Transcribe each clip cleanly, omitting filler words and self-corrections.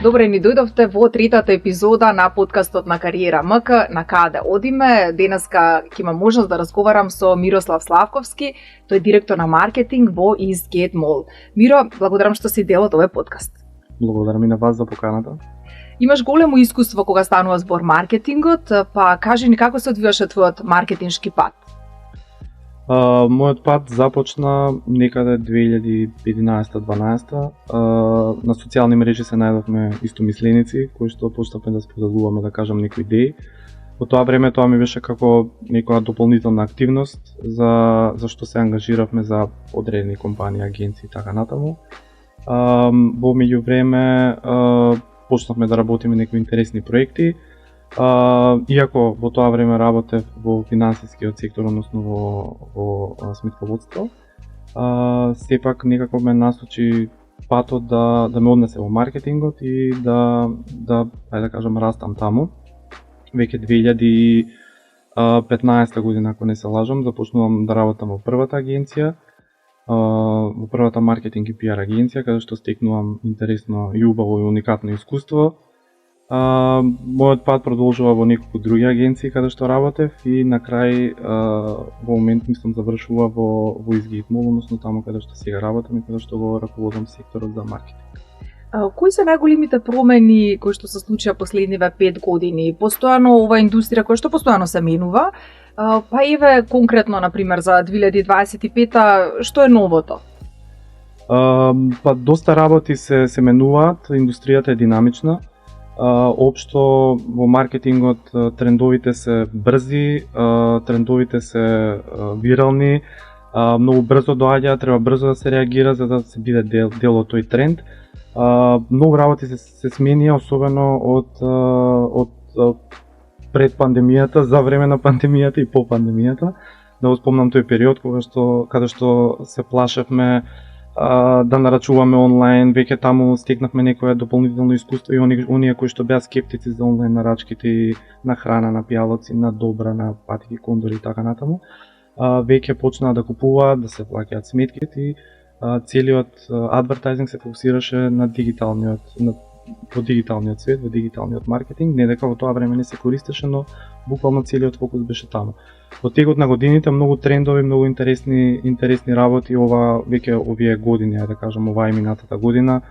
Добре, ни дојдовте во третата епизода на подкастот на Кариера МК, на каде одиме. Денеска ќе имам можност да разговарам со Мирослав Славковски, тој е директор на маркетинг во Eastgate Mall. Миро, благодарам што си дел од овој подкаст. Благодарам и на вас за поканата. Имаш големо искуство кога станува збор маркетингот, па кажи ни како се одвиваше твојот маркетиншки пат? Мојот пат започна некаде 2011-12. На социјални мрежи се најдовме истомисленици, кои што почнавме да споделуваме, да кажам, некои идеи. Во тоа време тоа ми беше како некоја дополнителна активност за што се ангажиравме за одредени компании, агенции и така натаму. Во меѓувреме почнавме да работиме некои интересни проекти. Иако во тоа време работев во финансискиот сектор, односно во сметководство, сепак некако ме насочи патот да ме однесе во маркетингот и да ајде да кажам, растам таму. Веќе 2015 година, ако не се лажам, започнувам да работам во првата агенција, во првата маркетинг и пиар агенција, каде што стекнувам интересно и убаво и уникатно искуство. Мојот пат продолжува во неколку други агенции каде што работев и на крај во момент мислам завршува во Eastgate Mall, односно таму каде што сега работам и каде што го раководам секторот за маркетинг. Кои се најголемите промени кои што се случија последниве 5 години? Постојано ова индустрија која што постојано се менува, па еве конкретно на пример за 2025-та, што е новото? Па доста работи се менуваат, индустријата е динамична. Општо во маркетингот трендовите се брзи, трендовите се вирални, многу брзо доаѓаат, треба брзо да се реагира за да се биде дел од тој тренд. Многу работи се сменија, особено од пред пандемијата, за време на пандемијата и по пандемијата. Да го спомнам тој период каде што се плашевме да нарачуваме онлайн, веќе таму стекнавме некое дополнително искуство и оние кои што беа скептици за онлайн нарачките и на храна, на пијалоци, на добра, на патики, кондори и така натаму, веќе почнаа да купуваат, да се плаќаат сметките и целиот адвертайзинг се фокусираше на во дигиталниот свет, во дигиталниот маркетинг, не дека во тоа време не се користеше, но буквално целиот фокус беше таму. Во текот на годините многу трендови, многу интересни работи веќе овие години, да кажам, оваа и минатата година.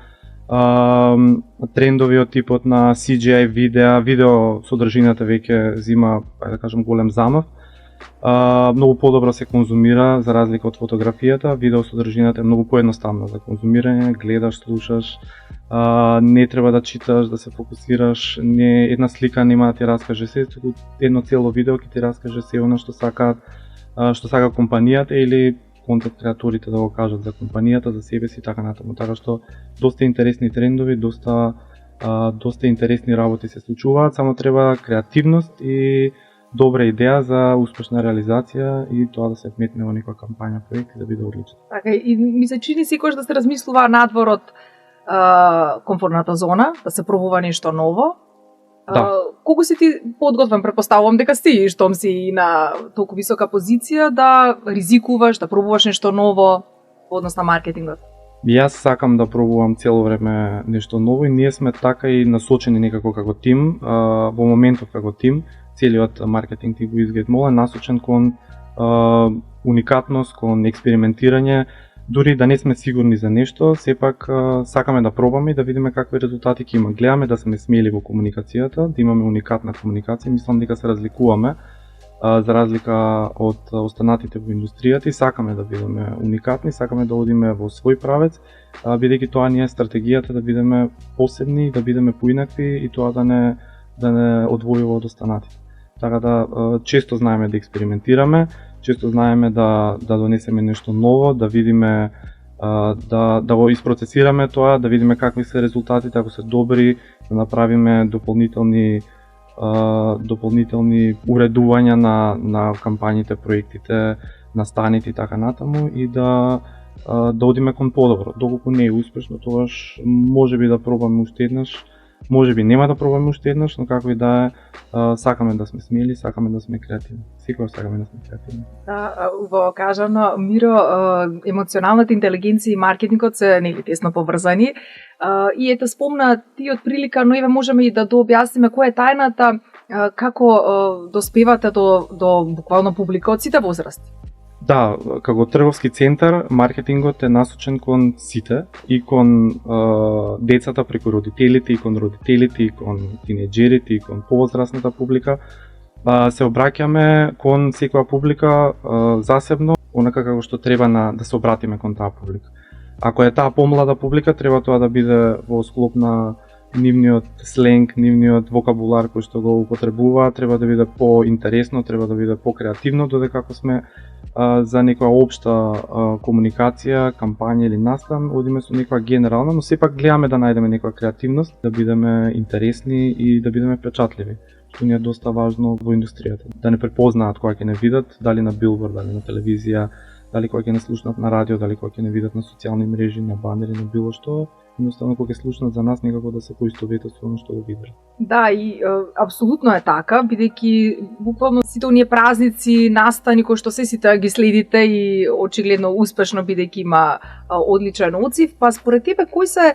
Трендови од типот на CGI видео содржината веќе зима, да кажам, голем замав. Многу подобро се конзумира за разлика од фотографијата. Видео содржината е многу поедноставна за конзумирање, гледаш, слушаш, не треба да читаш, да се фокусираш, не една слика нема да ти раскаже се, туку едно цело видео ќе ти раскаже се она што сака компанијата или контент креаторите да го кажат за компанијата, за себе си и така натаму. Така што доста интересни трендови, доста интересни работи се случуваат, само треба креативност и добра идеја за успешна реализација и тоа да се вметне во некоја кампања, проект и да биде одлично. Така, и ми се чини секогаш да се размислува надвор од комфортната зона, да се пробува нешто ново. Да. Колку си ти подготвен, претпоставувам дека си, штом си на толку висока позиција, да ризикуваш, да пробуваш нешто ново во однос на маркетингот? Јас сакам да пробувам цело време нешто ново и ние сме така и насочени некако како тим, во моментов како тим. Целиот маркетинг тип во Eastgate Mall е насочен кон уникатност, кон експериментирање, дури да не сме сигурни за нешто, сепак сакаме да пробаме и да видиме какви резултати ќе има. Гледаме да сме смели во комуникацијата, да имаме уникатна комуникација, мислам дека се разликуваме за разлика од останатите во индустријата и сакаме да бидеме уникатни, сакаме да одиме во свој правец, бидејќи тоа ни е стратегијата да бидеме посебни, да бидеме поинакви и тоа да не одвојува од останатите. Така да често знаеме да експериментираме, често знаеме да донесеме нешто ново, да видиме да го isprocesираме тоа, да видиме какви се резултатите, ако се добри, да направиме дополнителни уредувања на кампањите, проектите, настаните и така натаму и да одиме кон подобро. Доколку не е успешно, тогаш можеби да пробаме уште еднаш, Можеби нема да пробаме уште еднаш, но како и да е, сакаме да сме смели, сакаме да сме креативни. Секогаш сакаме да сме креативни. Да, убаво кажано, Миро, емоционалната интелигенција и маркетингот се нели тесно поврзани. И ете спомна ти од прилика, но еве можеме и да дообјасниме која е тајната, како доспевате до буквално публика од сите возрасти. Да, како трговски центар, маркетингот е насочен кон сите и кон децата преку родителите, и кон родителите, и кон тинеџерите, и кон повозрасната публика. Се обраќаме кон секоја публика засебно, онака како што треба да се обратиме кон таа публика. Ако е таа помлада публика, треба тоа да биде во склоп на нивниот сленг, нивниот вокабулар кој што го употребува, треба да биде поинтересно, треба да биде покреативно, додека ако сме за некоја општа комуникација, кампања или настан, одиме со некоја генерална, но сепак гледаме да најдеме некоја креативност, да бидеме интересни и да бидеме впечатливи, што ни е доста важно во индустријата. Да не препознаат кога ќе не видат, дали на билборд, дали на телевизија, дали кога ќе не слушнат на радио, дали кога ќе не видат на социјални мрежи, на банери, на било што, едноставно кога ќе слушнат за нас некако да се поистоветат со оно што го видат. Да, и апсолутно е така, бидејќи буквално сите оние празници, настани кои што сите ги следите и очигледно успешно бидејќи има одличен оцив, па според тебе кои се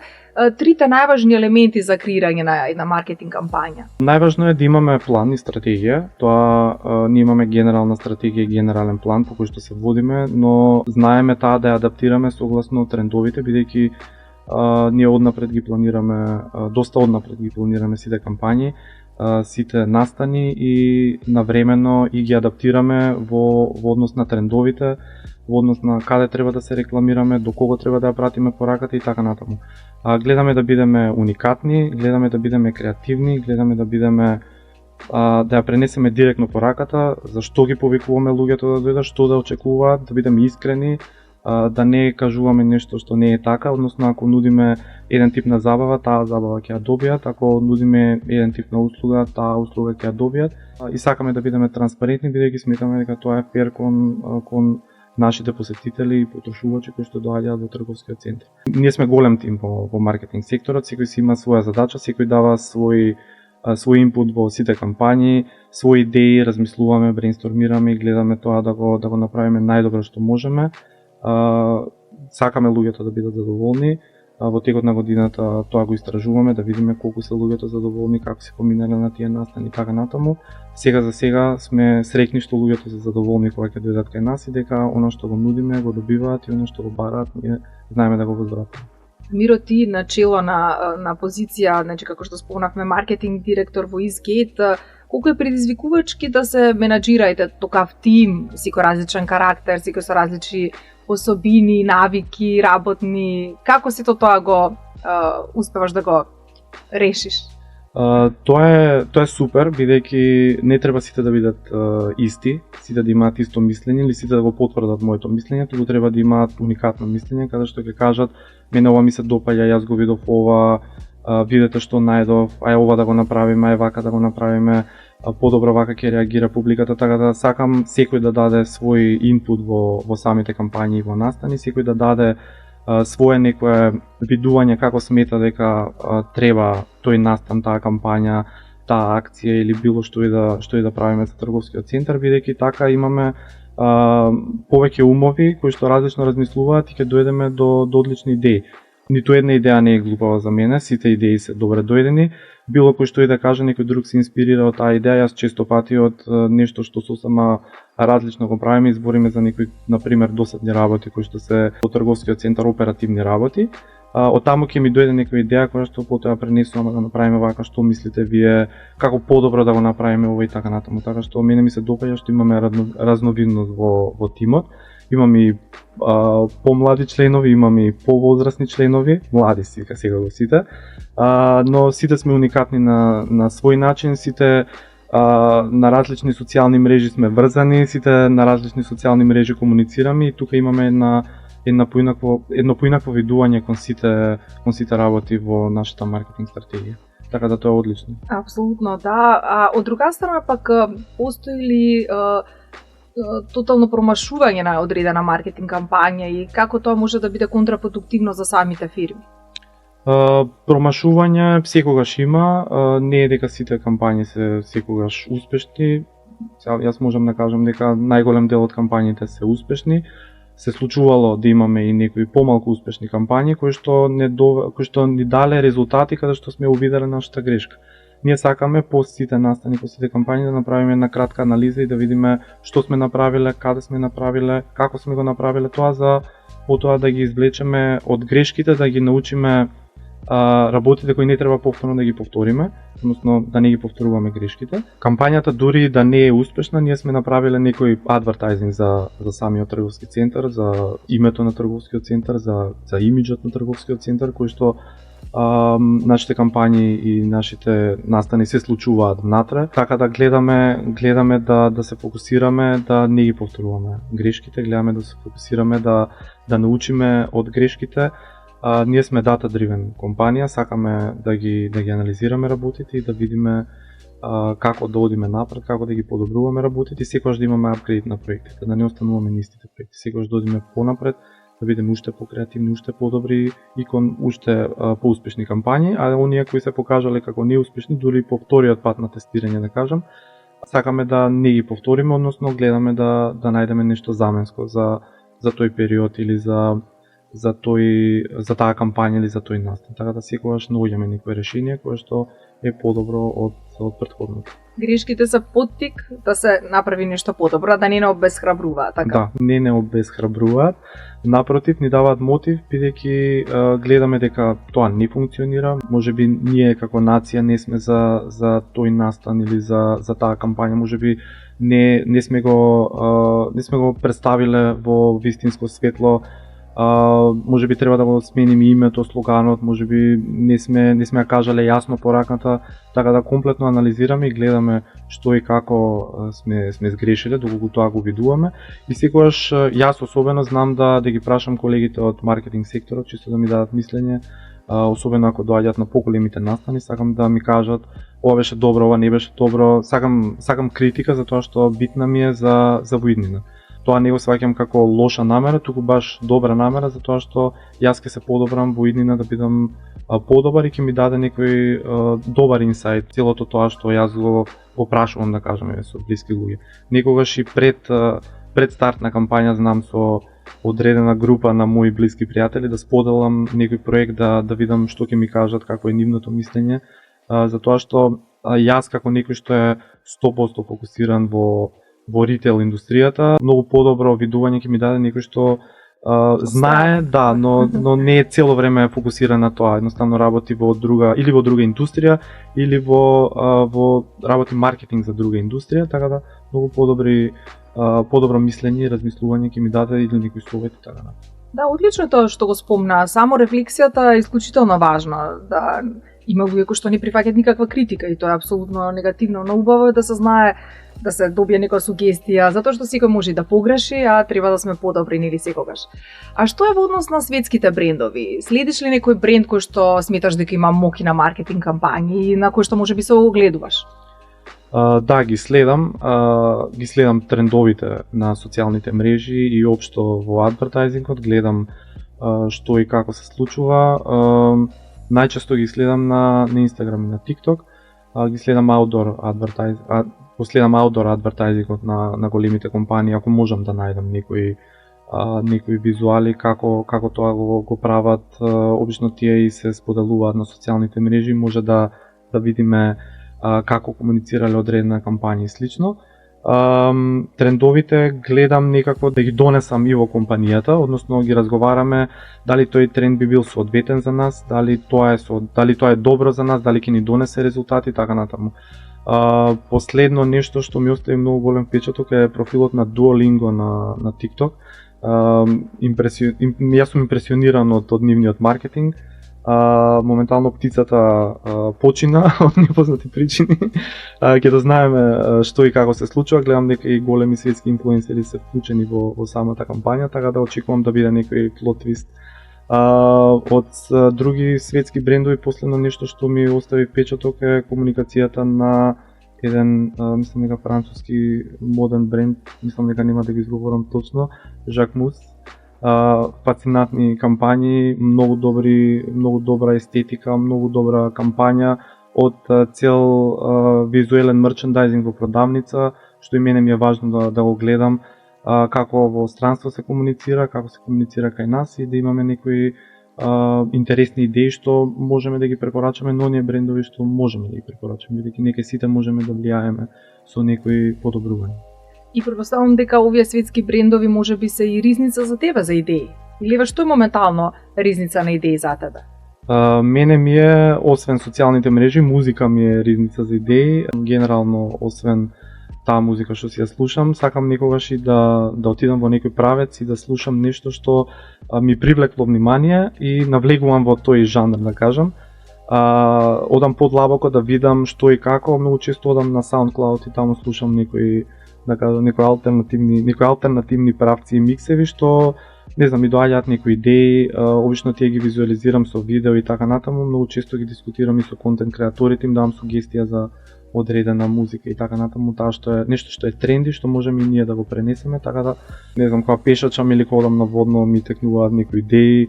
трите најважни елементи за креирање на една маркетинг кампања? Најважно е да имаме план и стратегија. Тоа ние имаме генерална стратегија и генерален план по кој што се водиме, но знаеме таа да ја адаптираме согласно трендовите, бидејќи ние однапред ги планираме, доста однапред ги планираме сите кампањи, сите настани и навремено и ги адаптираме во однос на трендовите, во однос на каде треба да се рекламираме, до кого треба да ја пратиме пораката и така натаму. Гледаме да бидеме уникатни, гледаме да бидеме креативни, гледаме да бидеме да ја пренесеме директно пораката, зашто ги повикуваме луѓето да дојдат, што да очекуваат, да бидеме искрени, да не кажуваме нешто што не е така, односно ако нудиме еден тип на забава, таа забава ќе ја добијат, ако нудиме еден тип на услуга, таа услуга ќе ја добијат. И сакаме да бидеме транспарентни, бидејќи сметаме дека тоа е фер кон нашите посетители и потрошувачи кои што доаѓаат во трговскиот центар. Ние сме голем тим во маркетинг секторот, секој си има своја задача, секој дава свој инпут во сите кампањи, своји идеи, размислуваме, брейнстормираме и гледаме тоа да го направиме најдобро што можеме. Сакаме луѓето да бидат задоволни. Во текот на годината тоа го истражуваме, да видиме колку се луѓето задоволни, како се поминале на тие настани и така натаму. Сега за сега сме среќни што луѓето се задоволни кога ќе дојдат кај нас и дека она што го нудиме го добиваат и она што го бараат ние знаеме да го возвратиме. Миро, ти начело на позиција, значи како што спомнавме, маркетинг директор во Eastgate, колку е предизвикувачки да се менаџирајте токав тим, секој различен карактер, секој со различни особини, навики, работни, како сето тоа го успеваш да го решиш? Тоа е супер, бидејќи не треба сите да бидат исти, сите да имаат исто мислење или сите да го потврдат моето мислење, туку треба да имаат уникатно мислење, каде што ќе кажат мене ова ми се допаѓа, јас го видов ова, видете што најдов, ај ова да го направиме, ај вака да го направиме, подобро вака ќе реагира публиката, така да сакам секој да даде свој инпут во самите кампањи и во настани, секој да даде свое некое видување како смета дека треба тој настан, таа кампања, таа акција или било што и да правиме за трговскиот центар, бидејќи така имаме повеќе умови кои што различно размислуваат и ќе дојдеме до одлични идеи. Ниту една идеја не е глупава за мене, сите идеи се добре дојдени. Било кој што и да каже, некој друг се инспирира од таа идеја, јас често пати од нешто што сосема различно го правиме, избориме за некои, например, досадни работи кои што се во трговскиот центар, оперативни работи. Од таму ќе ми дојде некоја идеја која што потоа пренесуваме да направиме вака, што мислите вие, како подобро да го направиме ова и така натаму. Така што мене ми се допаѓа што имаме разновидност во тимот. Имам и помлади членови, имам и повозрасни членови, млади си, сега го сите, но сите сме уникатни на свој начин, сите на различни социјални мрежи сме врзани, сите на различни социјални мрежи комуницираме и тука имаме едно поинакво видување кон сите работи во нашата маркетинг стратегија. Така да тоа е одлично. Апсолутно, да. А од друга страна пак постои ли тотално промашување на одредена маркетинг кампања и како тоа може да биде контрапродуктивно за самите фирми? Промашување секогаш има, не е дека сите кампањи се секогаш успешни. Јас можам да кажам дека најголем дел од кампањите се успешни. Се случувало да имаме и некои помалку успешни кампањи кои што ни дале резултати каде што сме увиделе нашата грешка. Ние сакаме по сите настани, по сите кампањи да направиме една кратка анализа и да видиме што сме направиле, каде сме направиле, како сме го направиле тоа, за потоа да ги извлечеме од грешките, да ги научиме работите кои не треба повторно да ги повториме, односно да не ги повторуваме грешките. Кампањата дури да не е успешна, ние сме направиле некој адвертайзинг за самиот трговски центар, за името на трговскиот центар, за имиџот на трговскиот центар, кој што нашите кампањи и нашите настани се случуваат внатре, така да гледаме да се фокусираме да не ги повторуваме грешките, гледаме да се фокусираме да научиме од грешките. Ние сме data driven компанија, сакаме да ги анализираме работите и да видиме како да одиме напред, како да ги подобруваме работите и секогаш да имаме апгрейд на проектите, да не остануваме на истите проекти, секогаш да одиме понапред, да бидеме уште покреативни, уште подобри и кон уште поуспешни кампањи, а оние кои се покажале како неуспешни, дури по вториот пат на тестирање, да кажам, сакаме да не ги повториме, односно гледаме да најдеме нешто заменско за тој период или за таа кампања или за тој настан. Така да секогаш наоѓаме некое решение кое што е подобро од претходното. Грешките се поттик да се направи нешто подобро, да не обесхрабруваат, така? Да, не обесхрабруваат. Напротив, ни даваат мотив, бидејќи гледаме дека тоа не функционира. Можеби ние како нација не сме за тој настан или за таа кампања, можеби не сме го представиле во вистинско светло. Можеби треба да го смениме името, слоганот, можеби не сме ја кажале јасно пораката, така да комплетно анализираме и гледаме што и како сме сгрешиле, доколку тоа го видуваме. И секогаш јас особено знам да ги прашам колегите од маркетинг секторот, чисто да ми дадат мислење, особено ако доаѓаат на поголемите настани, сакам да ми кажат ова беше добро, ова не беше добро, сакам критика за тоа што битна ми е за воиднина. Тоа не го сваќам како лоша намера, туку баш добра намера, затоа што јас ќе се подобрам во иднина да бидам подобар и ќе ми даде некој добар инсайт целото тоа што јас го прашувам, да кажеме, со блиски луѓе. Некогаш и пред старт на кампања знам со одредена група на мои блиски пријатели да споделам некој проект, да видам што ќе ми кажат, како е нивното мислење, затоа што јас како некој што е 100% фокусиран во ритейл индустријата, многу подобро видување ќе ми даде некој што знае, да, но не е цело време фокусиран на тоа, едноставно работи во друга индустрија или во работи маркетинг за друга индустрија, така да многу подобро мислење и размислување ќе ми даде или некој совет и така. Да, одлично тоа што го спомна. Само рефлексијата е исклучително важна. Да, има луѓе кои што не прифаќаат никаква критика и тоа е апсолутно негативно, но убаво е да се знае, да се добие некоја сугестија, затоа што секој може да погреши, а треба да сме подобри нели секогаш. А што е во однос на светските брендови? Следиш ли некој бренд кој што сметаш дека има моки на маркетинг кампањи и на кој што можеби се огледуваш? Да, ги следам трендовите на социјалните мрежи и општо во адвертайзингот, гледам што и како се случува. Најчесто ги следам на Instagram и на TikTok, ги следам аутдор адвертайзингот на големите компании, ако можам да најдам некои визуали како тоа го прават. Обично тие и се споделуваат на социјалните мрежи, може да видиме како комуницирале одредена кампања и слично. Трендовите гледам некако да ги донесам и во компанијата, односно ги разговараме дали тој тренд би бил соодветен за нас, дали тоа е добро за нас, дали ќе ни донесе резултати, така натаму. Последно нешто што ми остави многу голем впечаток е профилот на Duolingo на TikTok. Јас сум импресиониран од нивниот маркетинг. Моментално птицата почина од непознати причини. Ќе да знаеме што и како се случува. Гледам дека и големи светски инфлуенсери се вклучени во самата кампања, така да очекувам да биде некој плот твист. Од други светски брендови, последно нешто што ми остави впечаток е комуникацијата на еден, мислам дека француски моден бренд, мислам дека нема да го изговорам точно, Jacquemus. фасцинатни кампањи, многу добра естетика, многу добра кампања од цел визуелен мерчендайзинг во продавница, што и мене ми е важно да го гледам како во странство се комуницира, како се комуницира кај нас и да имаме некои интересни идеи што можеме да ги препорачаме, но оние брендови што можеме да ги препорачаме, бидејќи нека сите можеме да влијаеме со некои подобрувања. И претпоставувам дека овие светски брендови можеби се и ризница за тебе за идеи. Или што е моментално ризница на идеи за тебе? Мене ми е, освен социјалните мрежи, музика ми е ризница за идеи. Генерално, освен таа музика што си ја слушам, сакам некогаш и да отидам во некој правец и да слушам нешто што ми привлекло внимание и навлегувам во тој жанр, да кажам. Одам подлабоко да видам што и како, многу често одам на SoundCloud и таму слушам некои алтернативни правци и миксеви што не знам, ми доаѓаат некои идеи, обично тие ги визуализирам со видео и така натаму, многу често ги дискутирам и со контент креаторите, им давам сугестија за одредена музика и така натаму, таа што е нешто што е тренди, што можеме и ние да го пренесеме, така да не знам, кога пешачам или кога одам на водно ми текнуваат некои идеи.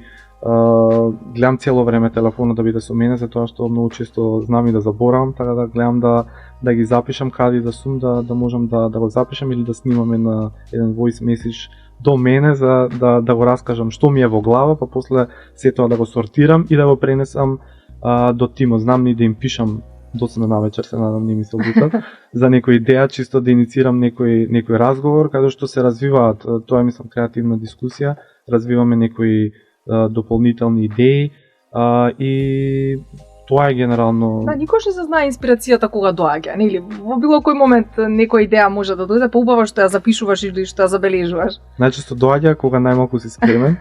Гледам цело време телефонот да биде со мене, затоа што многу често знам и да заборавам, така да гледам да ги запишам каде да сум, да можам да го запишам или да снимаме на еден voice message до мене за да го раскажам што ми е во глава, па после се тоа да го сортирам и да го пренесам до тимот. Знам и да им пишам доцна навечер, се надам не ми се обутат, за некоја идеја, чисто да иницирам некој разговор, каде што се развиваат, тоа е мислам креативна дискусија, развиваме некои дополнителни идеи и тоа е генерално. Да, никош не се знае инспирацијата кога доаѓа, нели? Во било кој момент некоја идеја може да дојде, поубаво што ја запишуваш или што ја забележуваш. Најчесто доаѓа кога најмалку си спремен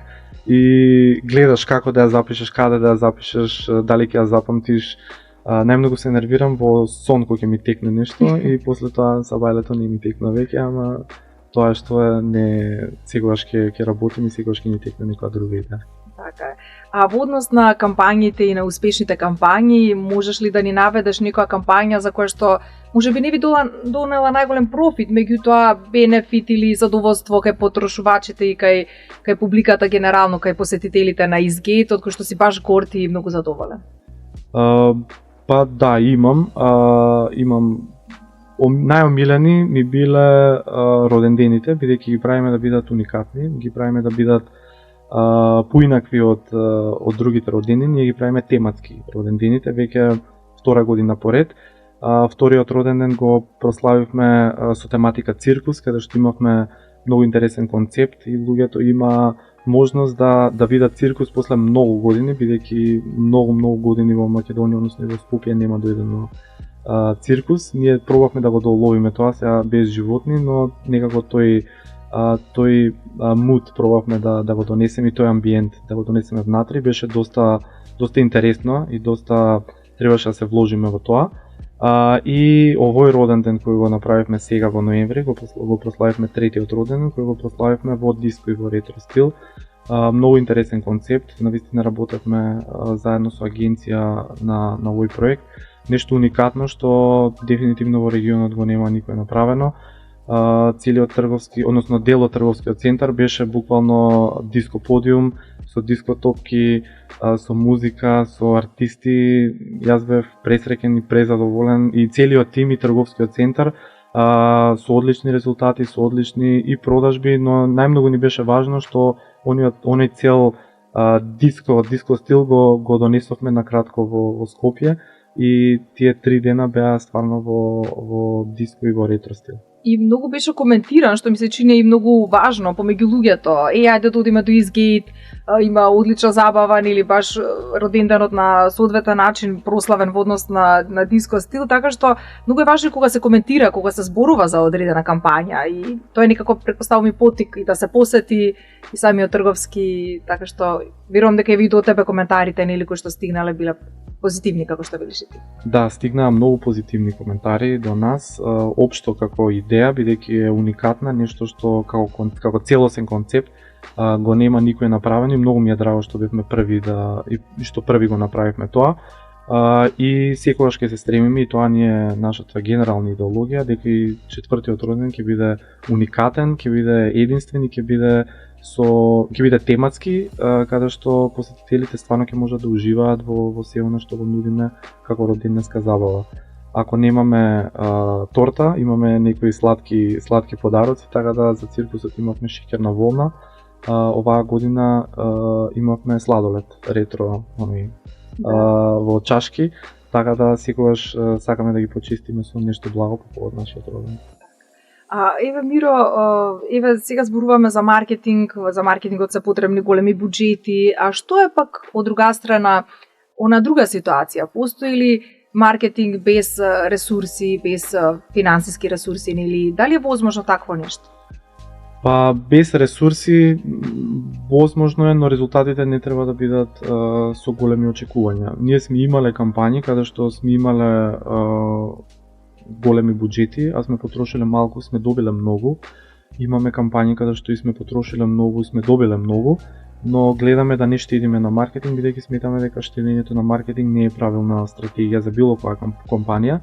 и гледаш како да ја запишеш, каде да ја запишеш, дали ќе ја запамтиш. Најмногу се нервирам во сон кога ќе ми текне нешто и после тоа сабајлето не ми текна веќе, ама тоа што е не секогаш ќе работим и секогаш ќе ни текне некоја друга идеја. Така е. А во однос на кампањите и на успешните кампањи, можеш ли да ни наведеш некоја кампања за која што можеби не би донела најголем профит, меѓутоа бенефит или задоволство кај потрошувачите и кај публиката генерално, кај посетителите на Eastgate, од кој што си баш горд и многу задоволен? Па да, имам најомилени ми биле родендените, бидејќи ги правиме да бидат уникатни, ги правиме да бидат поинакви од другите родендени, ние ги правиме тематски родендените, веќе втора година поред. Вториот роденден го прославивме со тематика циркус, каде што имавме многу интересен концепт и луѓето има можност да видат циркус после многу години, бидејќи многу години во Македонија, односно во Скопје нема дојдено циркус. Ние пробавме да го доловиме тоа сега без животни, но некако тој муд пробавме да го донесеме и тој амбиент да го донесеме внатре. Беше доста интересно и доста требаше да се вложиме во тоа. И овој роденден кој го направивме сега во ноември, го прославивме третиот роденден кој го прославивме во диско и во ретро стил. Многу интересен концепт, навистина работевме заедно со агенција на овој проект. Нешто уникатно што дефинитивно во регионот го нема никој направено. Целиот трговски, односно дел од трговскиот центар беше буквално диско подиум со диско топки, со музика, со артисти. Јас бев пресреќен и презадоволен и целиот тим и трговскиот центар со одлични резултати, со одлични и продажби, но најмногу ни беше важно што оној цел диско стил го донесовме на кратко во Скопје и тие 3 дена беа стварно во диско и во ретро стил. И многу беше коментиран, што ми се чини и многу важно помеѓу луѓето. Ајде да одиме до Eastgate, има одлична забава, или баш роденденот на соодветен начин прославен во однос на диско стил, така што многу е важно кога се коментира, кога се зборува за одредена кампања и тоа е некако претпоставувам и потик и да се посети и самиот трговски, така што верувам дека и ви до тебе коментарите нели кои што стигнале биле позитивни како што велиш ти. Да, стигнаа многу позитивни коментари до нас, општо како идеја, бидејќи е уникатна, нешто што како целосен концепт го нема никој направено и многу ми е драго што бевме први и што први го направивме тоа. И секогаш ќе се стремиме, и тоа ни е нашата генерална идеологија, дека и четвртиот роденден ќе биде уникатен, ќе биде единствен и ќе биде тематски, каде што посетителите стварно ќе можат да уживаат во се она што го нудиме како роденденска забава. Ако немаме торта, имаме некои сладки подароци, така да за циркусот имавме шеќерна волна. Оваа година имавме сладолед, ретро, во чашки, така да секогаш сакаме да ги почистиме со нешто благо по повод нашиот роденден. Еве Миро, сега зборуваме за маркетинг, за маркетингот се потребни големи буџети, а што е пак од друга страна она друга ситуација? Постои ли маркетинг без ресурси, без финансиски ресурси, или дали е возможно такво нешто? Па без ресурси возможно е, но резултатите не треба да бидат со големи очекувања. Ние сме имале кампањи каде што сме имале големи буџети, а сме потрошиле малку, сме добиле многу. Имаме кампањи каде што и сме потрошиле многу, сме добиле многу, но гледаме да не штедиме на маркетинг, бидејќи сметаме дека штедењето на маркетинг не е правилна стратегија за било која компанија.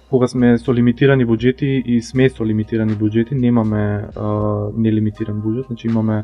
Кога сме со лимитирани буџети и сме со лимитирани буџети, немаме нелимитиран буџет, значи имаме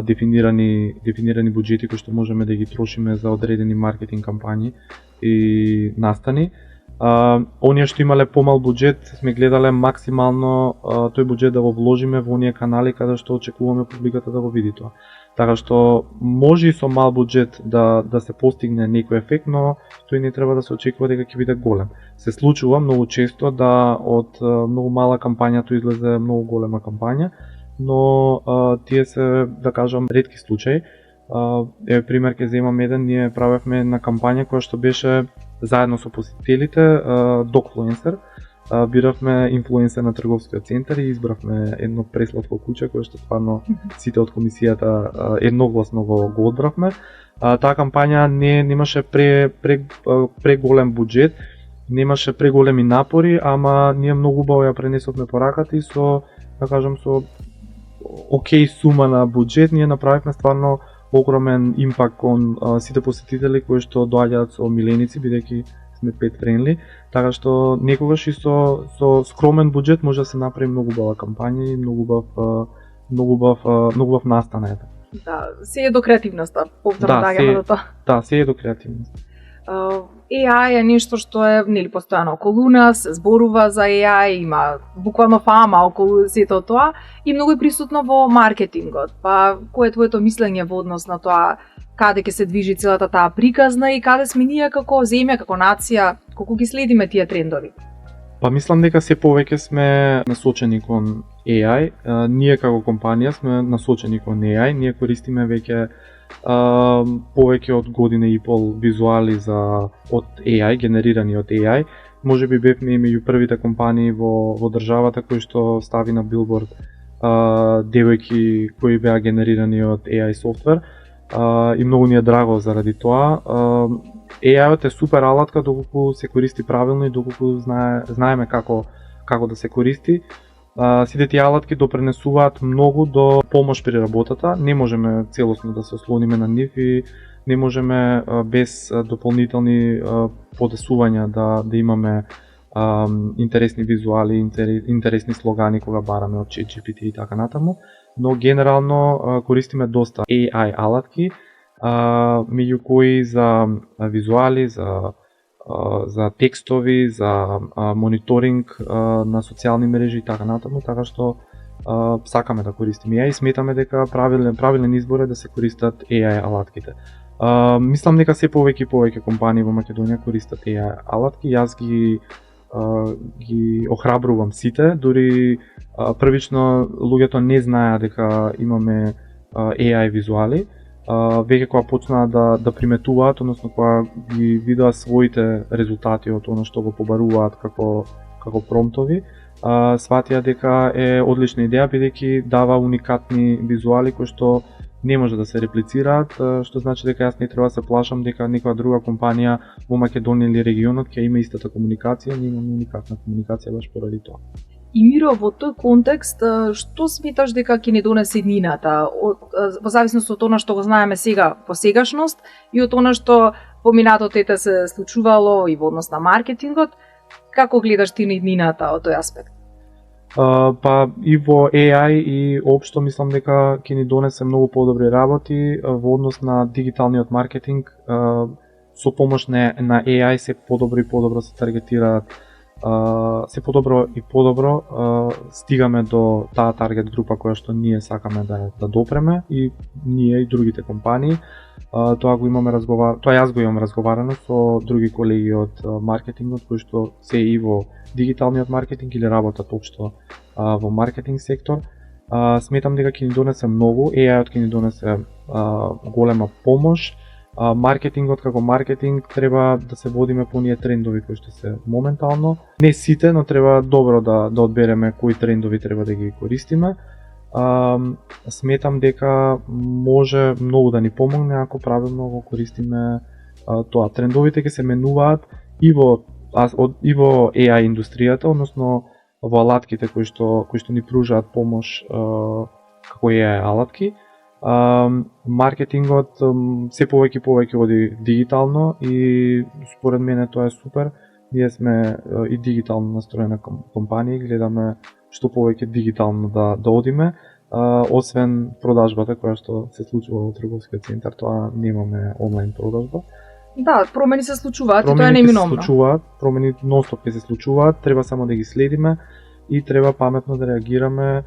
дефинирани буџети кои што можеме да ги трошиме за одредени маркетинг кампањи и настани. Оние што имале помал буџет, сме гледале максимално тој буџет да го вложиме во оние канали каде што очекуваме публиката да го види тоа. Така што може и со мал буџет да се постигне некој ефект, но тој не треба да се очекува дека ќе биде голем. Се случува многу често да од многу мала кампања тоа излезе многу голема кампања, но тие се, да кажам, ретки случаи. Еве пример ќе земам еден, ние правевме една кампања која што беше заедно со посетителите Dogfluencer. Биравме инфлуенсер на трговскиот центар и избравме едно пресладко куче кое што стварно сите од комисијата едногласно го одбравме. Таа кампања немаше преголем буџет, немаше преголеми напори, ама ние многу убаво ја пренесовме пораката и со, да кажам, со окей сума на буџет ние направивме стварно огромен импакт кон сите посетители кои што доаѓаат со миленици, бидејќи сме pet friendly, така што некогаш и со скромен буџет може да се направи многу убава кампања и многу убав настан. Да, се е до креативноста, повторно доаѓаме до тоа. Да, се е до креативност. AI е нешто што е нели постојано околу нас, зборува за AI, има буквално фама околу сето тоа и многу е присутно во маркетингот. Па кој е твоето мислење во однос на тоа каде ќе се движи целата таа приказна и каде сме ние како земја, како нација, колку ги следиме тие трендови? Па мислам дека се повеќе сме насочени кон AI. Ние како компанија сме насочени кон AI. Ние користиме веќе повеќе од година и пол визуали од AI, генерирани од AI. Може би бевме меѓу првите компании во државата кои што стави на билборд девојки кои беа генерирани од AI софтвер. И многу ни е драго заради тоа. AI-от е супер алатка доколку се користи правилно и доколку знаеме како да се користи. Сите тие алатки допренесуваат многу до помош при работата. Не можеме целосно да се ослониме на нив и не можеме без дополнителни подесувања да имаме интересни визуали, интересни слогани кога бараме од ChatGPT и така натаму. Но генерално користиме доста AI алатки, меѓу кои за визуали, за текстови, за мониторинг на социјални мрежи и така натаму, така што сакаме да користиме AI и сметаме дека правилен избор е да се користат AI алатките. Мислам дека се повеќе и повеќе компании во Македонија користат AI алатки. Јас ги охрабрувам сите, дури првично луѓето не знаеа дека имаме AI визуали. Веќе кога почнаа да приметуваат, односно кога ги видоа своите резултати од она што го побаруваат како промптови, сватија дека е одлична идеја бидејќи дава уникатни визуали кои што не може да се реплицираат, што значи дека јас не треба да се плашам дека некоја друга компанија во Македонија или регионот ќе има истата комуникација, ние имаме уникатна комуникација баш поради тоа. И Миро, во тој контекст, што сметаш дека ќе ни донесе иднината, во зависност од она што го знаеме сега во сегашност и од она што во минатото ете се случувало и во однос на маркетингот. Како гледаш ти на иднината од тој аспект? Па и во AI и општо мислам дека ќе ни донесе многу подобри работи во однос на дигиталниот маркетинг. Со помош на AI се подобро и подобро се таргетираат, се подобро и подобро стигаме до таа таргет група која што ние сакаме да допреме, и ние и другите компании. Тоа јас го имам разговарано со други колеги од маркетингот кои што се и во дигиталниот маркетинг или работат општо во маркетинг сектор. Сметам дека ќе ни донесе многу, AI-от ќе ни донесе голема помош. Маркетингот како маркетинг треба да се водиме по оние трендови кои што се моментално. Не сите, но треба добро да одбереме кои трендови треба да ги користиме. Сметам дека може многу да ни помогне ако правилно го користиме тоа. Трендовите ќе се менуваат и во AI индустријата, односно во алатките кои што ни пружаат помош како AI алатки. Маркетингот се повеќе оди дигитално и според мене тоа е супер. Ние сме и дигитално настроена компанија, гледаме што повеќе дигитално да одиме, освен продажбата која што се случува во трговскиот центар, тоа немаме онлайн продажба. Да, промени се случуваат и тоа е неминовно. Промени нонстоп се случуваат, треба само да ги следиме и треба паметно да реагираме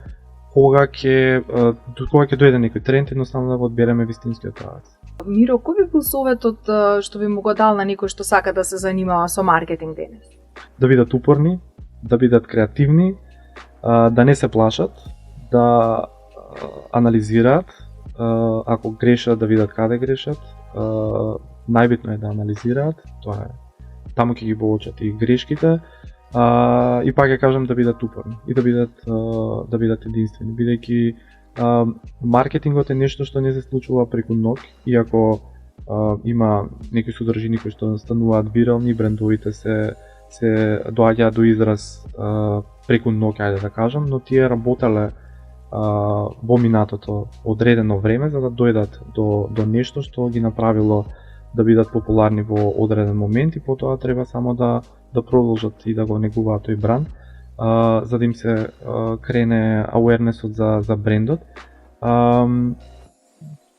кога ќе дојде некој тренд, едноставно да го одбереме вистинскиот правец. Миро, кој би бил советот што би му го дал на некој што сака да се занимава со маркетинг денес? Да бидат упорни, да бидат креативни, да не се плашат, да анализираат, ако грешат да видат каде грешат. Најбитно е да анализираат, тоа е. Таму ќе ги воочат и грешките. И пак ќе кажам да бидат упорни и да бидат единствени, бидејќи маркетингот е нешто што не се случува преку ноќ, иако има некои содржини кои што стануваат вирални, брендовите се доаѓаат до израз преку ноќ, ајде да кажам, но тие работеле во минатото одредено време за да дојдат до нешто што ги направило да бидат популарни во одреден момент, и потоа треба само да продолжат и да го негуваат тој бранд, за да им се крене ауернесот за брендот.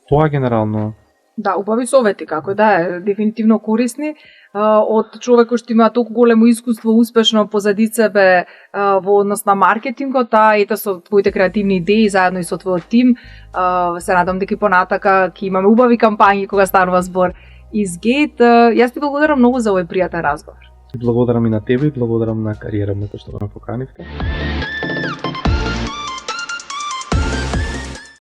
Тоа генерално. Да, убави совети, како да, дефинитивно корисни од човек кој што има толку големо искуство успешно позади себе во однос на маркетингот, ете со твоите креативни идеи заедно и со твојот тим. Се надам дека и понатака ќе имаме убави кампањи кога станува збор Изгейт. Јас ти благодарам многу за овој пријатен разговор. Благодарам и на тебе и благодарам на Кариера кој што ме поканивте.